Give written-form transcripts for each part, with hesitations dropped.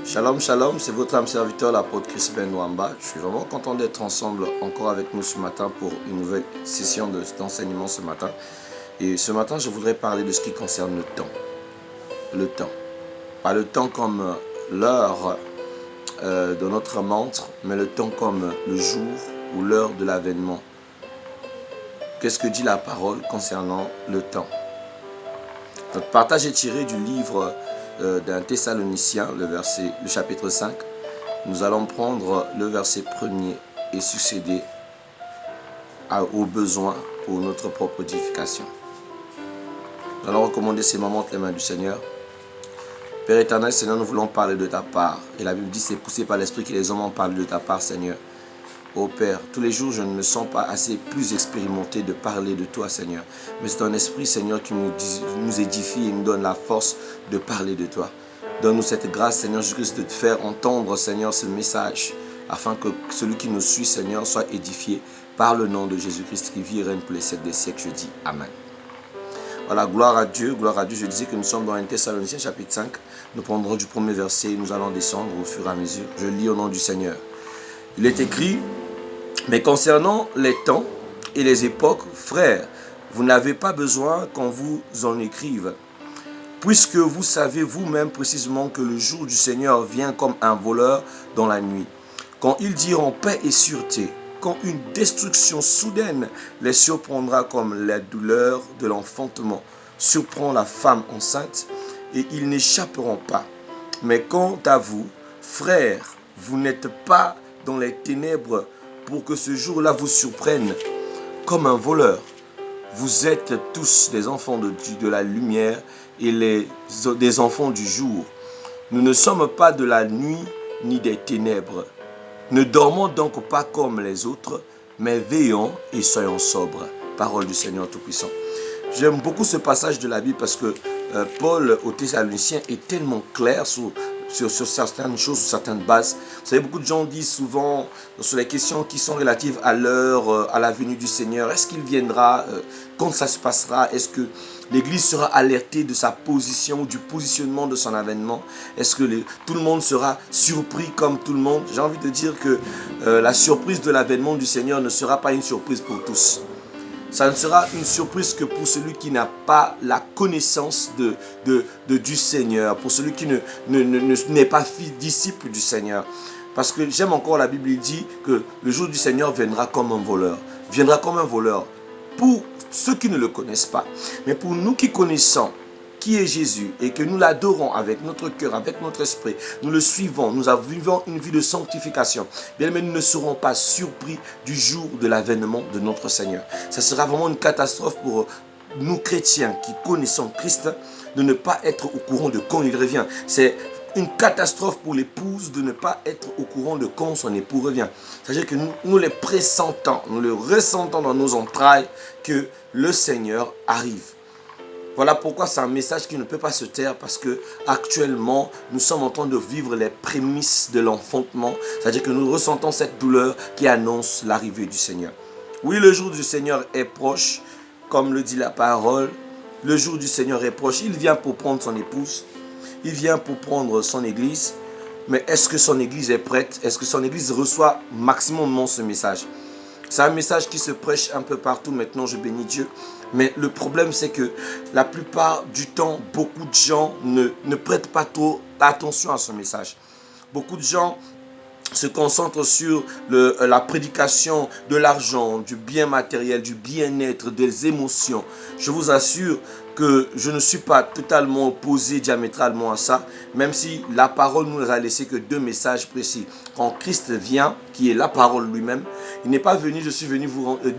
Shalom, shalom, c'est votre âme serviteur, l'apôtre Chris Ben Nwamba. Je suis vraiment content d'être ensemble encore avec nous ce matin pour une nouvelle session d'enseignement ce matin. Et ce matin, je voudrais parler de ce qui concerne le temps. Le temps. Pas le temps comme l'heure de notre montre, mais le temps comme le jour ou l'heure de l'avènement. Qu'est-ce que dit la parole concernant le temps? Notre partage est tiré du livre d'un Thessalonicien, le chapitre 5. Nous allons prendre le verset 1er et succéder aux besoins pour notre propre édification. Nous allons recommander ces moments entre les mains du Seigneur. Père éternel, Seigneur, nous voulons parler de ta part. Et la Bible dit, c'est poussé par l'Esprit que les hommes en parlent de ta part, Seigneur. Ô Père, tous les jours, je ne me sens pas assez plus expérimenté de parler de toi, Seigneur. Mais c'est ton esprit, Seigneur, qui nous édifie et nous donne la force de parler de toi. Donne-nous cette grâce, Seigneur Jésus-Christ, de te faire entendre, Seigneur, ce message, afin que celui qui nous suit, Seigneur, soit édifié par le nom de Jésus-Christ qui vit et règne pour les siècles des siècles. Je dis Amen. Voilà, gloire à Dieu, gloire à Dieu. Je disais que nous sommes dans un Thessaloniciens chapitre 5. Nous prendrons du premier verset et nous allons descendre au fur et à mesure. Je lis au nom du Seigneur. Il est écrit: mais concernant les temps et les époques, frères, vous n'avez pas besoin qu'on vous en écrive, puisque vous savez vous-même précisément que le jour du Seigneur vient comme un voleur dans la nuit. Quand ils diront paix et sûreté, quand une destruction soudaine les surprendra comme la douleur de l'enfantement surprend la femme enceinte, et ils n'échapperont pas. Mais quant à vous, frères, vous n'êtes pas dans les ténèbres pour que ce jour-là vous surprenne comme un voleur. Vous êtes tous des enfants de la lumière et des enfants du jour. Nous ne sommes pas de la nuit ni des ténèbres. Ne dormons donc pas comme les autres, mais veillons et soyons sobres. Parole du Seigneur Tout-Puissant. J'aime beaucoup ce passage de la Bible parce que Paul aux Thessaloniciens est tellement clair sur certaines choses, sur certaines bases. Vous savez, beaucoup de gens disent souvent sur les questions qui sont relatives à l'heure, à la venue du Seigneur. Est-ce qu'il viendra? Quand ça se passera? Est-ce que l'Église sera alertée de sa position, du positionnement de son avènement? Est-ce que tout le monde sera surpris comme tout le monde? J'ai envie de dire que la surprise de l'avènement du Seigneur ne sera pas une surprise pour tous. Ça ne sera une surprise que pour celui qui n'a pas la connaissance du Seigneur, pour celui qui n'est pas disciple du Seigneur. Parce que j'aime encore la Bible, il dit que le jour du Seigneur viendra comme un voleur. Viendra comme un voleur pour ceux qui ne le connaissent pas. Mais pour nous qui connaissons qui est Jésus et que nous l'adorons avec notre cœur, avec notre esprit, nous le suivons, nous vivons une vie de sanctification, bien mais nous ne serons pas surpris du jour de l'avènement de notre Seigneur. Ça sera vraiment une catastrophe pour nous chrétiens qui connaissons Christ de ne pas être au courant de quand il revient. C'est une catastrophe pour l'épouse de ne pas être au courant de quand son époux revient. C'est-à-dire que nous les pressentons, nous le ressentons dans nos entrailles que le Seigneur arrive. Voilà pourquoi c'est un message qui ne peut pas se taire, parce que actuellement nous sommes en train de vivre les prémices de l'enfantement. C'est-à-dire que nous ressentons cette douleur qui annonce l'arrivée du Seigneur. Oui, le jour du Seigneur est proche, comme le dit la parole. Le jour du Seigneur est proche. Il vient pour prendre son épouse. Il vient pour prendre son église. Mais est-ce que son église est prête? Est-ce que son église reçoit maximum ce message? C'est un message qui se prêche un peu partout maintenant, je bénis Dieu. Mais le problème, c'est que la plupart du temps, beaucoup de gens ne prêtent pas trop attention à ce message. Beaucoup de gens se concentrent sur la prédication de l'argent, du bien matériel, du bien-être, des émotions. Je vous assure que je ne suis pas totalement opposé diamétralement à ça, même si la parole nous a laissé que deux messages précis. Quand Christ vient, qui est la parole lui-même, il n'est pas venu, je suis venu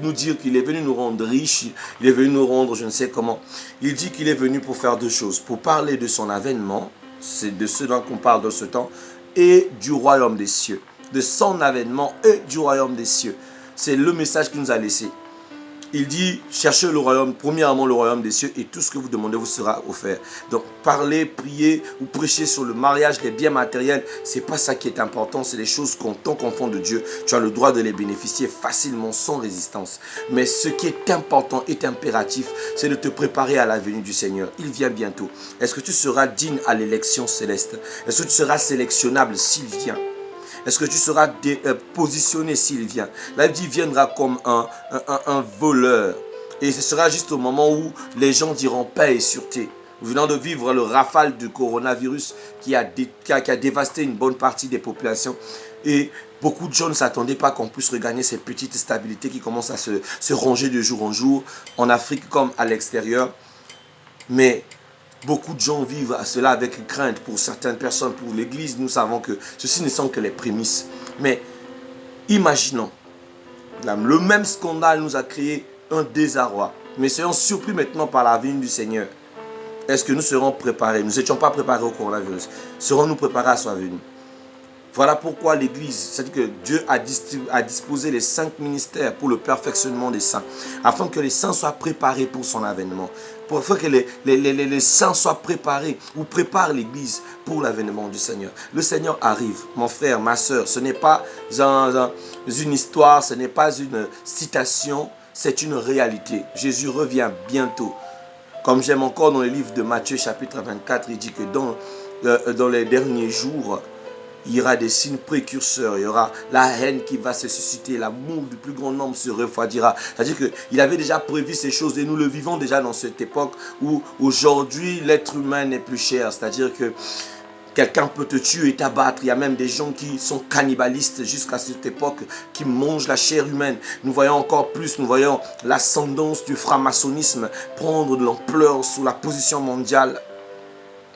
nous dire qu'il est venu nous rendre riches, il est venu nous rendre je ne sais comment. Il dit qu'il est venu pour faire deux choses, pour parler de son avènement, c'est de ce dont on parle dans ce temps, et du royaume des cieux, de son avènement et du royaume des cieux. C'est le message qu'il nous a laissé. Il dit, cherchez le royaume, premièrement le royaume des cieux, et tout ce que vous demandez vous sera offert. Donc, parler, prier ou prêcher sur le mariage, les biens matériels, c'est pas ça qui est important. C'est les choses qu'en tant qu'enfant de Dieu, tu as le droit de les bénéficier facilement, sans résistance. Mais ce qui est important, est impératif, c'est de te préparer à la venue du Seigneur. Il vient bientôt. Est-ce que tu seras digne à l'élection céleste? Est-ce que tu seras sélectionnable s'il vient? Est-ce que tu seras positionné s'il vient? La Bible viendra comme un voleur. Et ce sera juste au moment où les gens diront paix et sûreté. Nous venons de vivre le rafale du coronavirus qui a dévasté une bonne partie des populations. Et beaucoup de gens ne s'attendaient pas qu'on puisse regagner cette petite stabilité qui commence à se ronger de jour en jour, en Afrique comme à l'extérieur. Mais beaucoup de gens vivent à cela avec crainte. Pour certaines personnes, pour l'Église, nous savons que ceci ne sont que les prémices. Mais imaginons, le même scandale nous a créé un désarroi. Mais soyons surpris maintenant par la venue du Seigneur. Est-ce que nous serons préparés? Nous n'étions pas préparés au coronavirus. Serons-nous préparés à sa venue? Voilà pourquoi l'Église, c'est-à-dire que Dieu a disposé les 5 ministères pour le perfectionnement des saints, afin que les saints soient préparés pour son avènement, afin que les saints soient préparés ou préparent l'Église pour l'avènement du Seigneur. Le Seigneur arrive, mon frère, ma soeur, ce n'est pas une histoire, ce n'est pas une citation, c'est une réalité. Jésus revient bientôt. Comme j'aime encore dans le livre de Matthieu chapitre 24, il dit que dans les derniers jours, il y aura des signes précurseurs, il y aura la haine qui va se susciter, l'amour du plus grand nombre se refroidira. C'est-à-dire qu'il avait déjà prévu ces choses et nous le vivons déjà dans cette époque où aujourd'hui l'être humain n'est plus cher. C'est-à-dire que quelqu'un peut te tuer et t'abattre. Il y a même des gens qui sont cannibalistes jusqu'à cette époque, qui mangent la chair humaine. Nous voyons encore plus, nous voyons l'ascendance du franc-maçonnisme prendre de l'ampleur sous la position mondiale.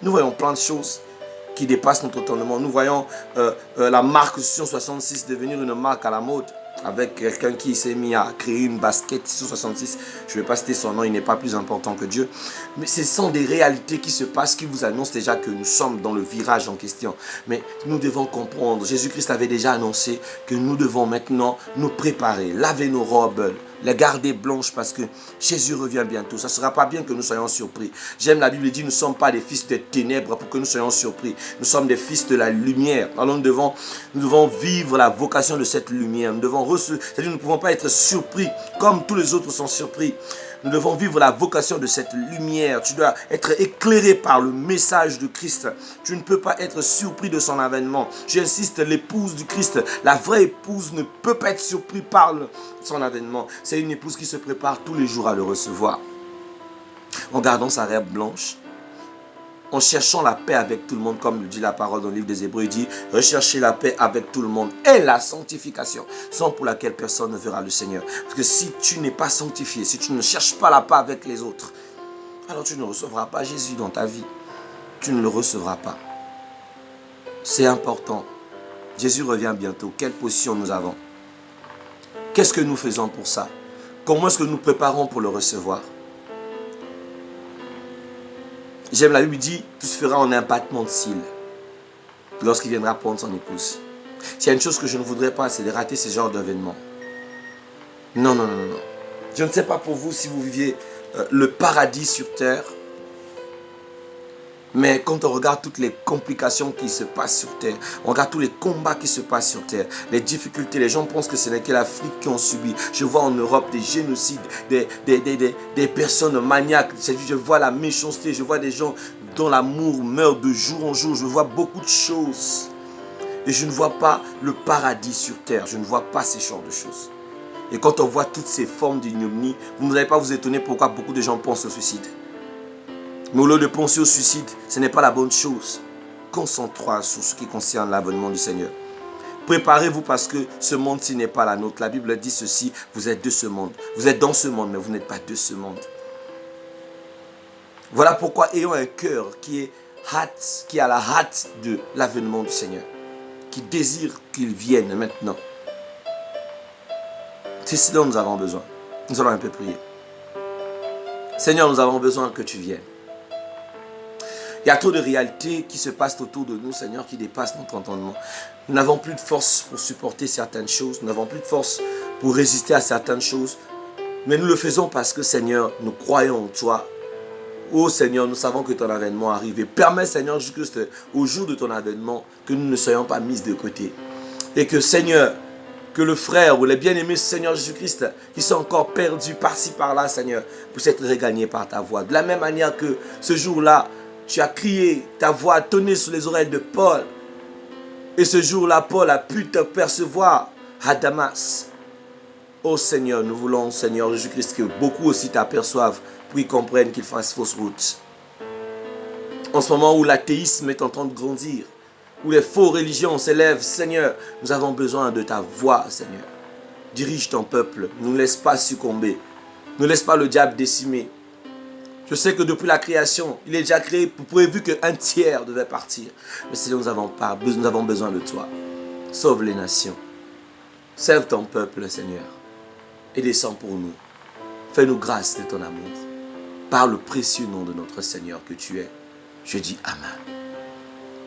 Nous voyons plein de choses qui dépasse notre entendement. Nous voyons la marque 66 devenir une marque à la mode, avec quelqu'un qui s'est mis à créer une basket 66. Je ne vais pas citer son nom, il n'est pas plus important que Dieu. Mais ce sont des réalités qui se passent, qui vous annoncent déjà que nous sommes dans le virage en question. Mais nous devons comprendre, Jésus-Christ avait déjà annoncé que nous devons maintenant nous préparer, laver nos robes, les garder blanches parce que Jésus revient bientôt. Ça ne sera pas bien que nous soyons surpris. J'aime la Bible dit, nous ne sommes pas des fils des ténèbres pour que nous soyons surpris. Nous sommes des fils de la lumière. Alors nous devons vivre la vocation de cette lumière. C'est-à-dire nous ne pouvons pas être surpris comme tous les autres sont surpris. Nous devons vivre la vocation de cette lumière. Tu dois être éclairé par le message de Christ. Tu ne peux pas être surpris de son avènement. J'insiste, l'épouse du Christ, la vraie épouse ne peut pas être surprise par son avènement. C'est une épouse qui se prépare tous les jours à le recevoir. En gardant sa robe blanche, en cherchant la paix avec tout le monde, comme le dit la parole dans le livre des Hébreux, il dit « Recherchez la paix avec tout le monde et la sanctification, sans pour laquelle personne ne verra le Seigneur. » Parce que si tu n'es pas sanctifié, si tu ne cherches pas la paix avec les autres, alors tu ne recevras pas Jésus dans ta vie. Tu ne le recevras pas. C'est important. Jésus revient bientôt. Quelle position nous avons? Qu'est-ce que nous faisons pour ça? Comment est-ce que nous préparons pour le recevoir? J'aime la Bible dit, tout se fera en un battement de cils lorsqu'il viendra prendre son épouse. S'il y a une chose que je ne voudrais pas, c'est de rater ce genre d'événement. Non, non, non, non. Je ne sais pas pour vous si vous viviez le paradis sur terre. Mais quand on regarde toutes les complications qui se passent sur terre, on regarde tous les combats qui se passent sur terre, les difficultés, les gens pensent que ce n'est que l'Afrique qui ont subi. Je vois en Europe des génocides, des personnes maniaques, je vois la méchanceté, je vois des gens dont l'amour meurt de jour en jour, je vois beaucoup de choses. Et je ne vois pas le paradis sur terre, je ne vois pas ces genres de choses. Et quand on voit toutes ces formes d'ignominie, vous n'allez pas vous étonner pourquoi beaucoup de gens pensent au suicide. Mais au lieu de penser au suicide, ce n'est pas la bonne chose. Concentrons sur ce qui concerne l'avènement du Seigneur. Préparez-vous parce que ce monde-ci n'est pas la nôtre. La Bible dit ceci, vous êtes de ce monde. Vous êtes dans ce monde, mais vous n'êtes pas de ce monde. Voilà pourquoi ayons un cœur qui a la hâte de l'avènement du Seigneur. Qui désire qu'il vienne maintenant. C'est ce dont nous avons besoin. Nous allons un peu prier. Seigneur, nous avons besoin que tu viennes. Il y a trop de réalités qui se passent autour de nous, Seigneur, qui dépassent notre entendement. Nous n'avons plus de force pour supporter certaines choses. Nous n'avons plus de force pour résister à certaines choses. Mais nous le faisons parce que, Seigneur, nous croyons en toi. Oh Seigneur, nous savons que ton avènement arrive. Et permets, Seigneur Jésus-Christ, au jour de ton avènement, que nous ne soyons pas mis de côté. Et que, Seigneur, que le frère ou les bien-aimés, Seigneur Jésus-Christ, qui sont encore perdus par-ci, par-là, Seigneur, puissent être regagnés par ta voix. De la même manière que ce jour-là, tu as crié, ta voix a tonné sur les oreilles de Paul. Et ce jour-là, Paul a pu te percevoir à Damas. Oh Seigneur, nous voulons, Seigneur Jésus-Christ, que beaucoup aussi t'aperçoivent pour qu'ils comprennent qu'ils fassent fausse route. En ce moment où l'athéisme est en train de grandir, où les faux religions s'élèvent, Seigneur, nous avons besoin de ta voix, Seigneur. Dirige ton peuple, ne nous laisse pas succomber, ne laisse pas le diable décimer. Je sais que depuis la création, il est déjà prévu qu'un tiers devait partir. Mais Seigneur, nous avons besoin de toi. Sauve les nations. Serve ton peuple, Seigneur. Et descends pour nous. Fais-nous grâce de ton amour. Par le précieux nom de notre Seigneur que tu es. Je dis Amen.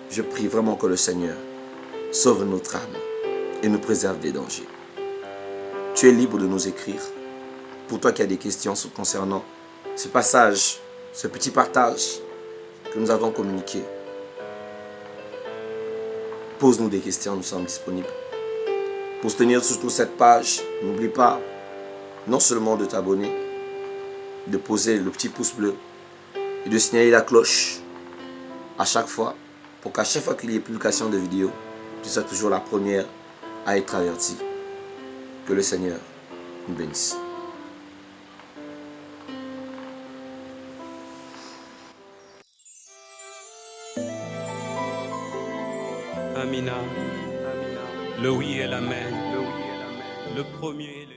Je prie vraiment que le Seigneur sauve notre âme et nous préserve des dangers. Tu es libre de nous écrire. Pour toi qui as des questions concernant ce passage, ce petit partage que nous avons communiqué, pose-nous des questions, nous sommes disponibles. Pour soutenir surtout cette page, n'oublie pas non seulement de t'abonner, de poser le petit pouce bleu et de signaler la cloche à chaque fois, pour qu'à chaque fois qu'il y ait publication de vidéos, tu sois toujours la première à être averti. Que le Seigneur nous bénisse. Amina, le oui et l'amen, le premier et le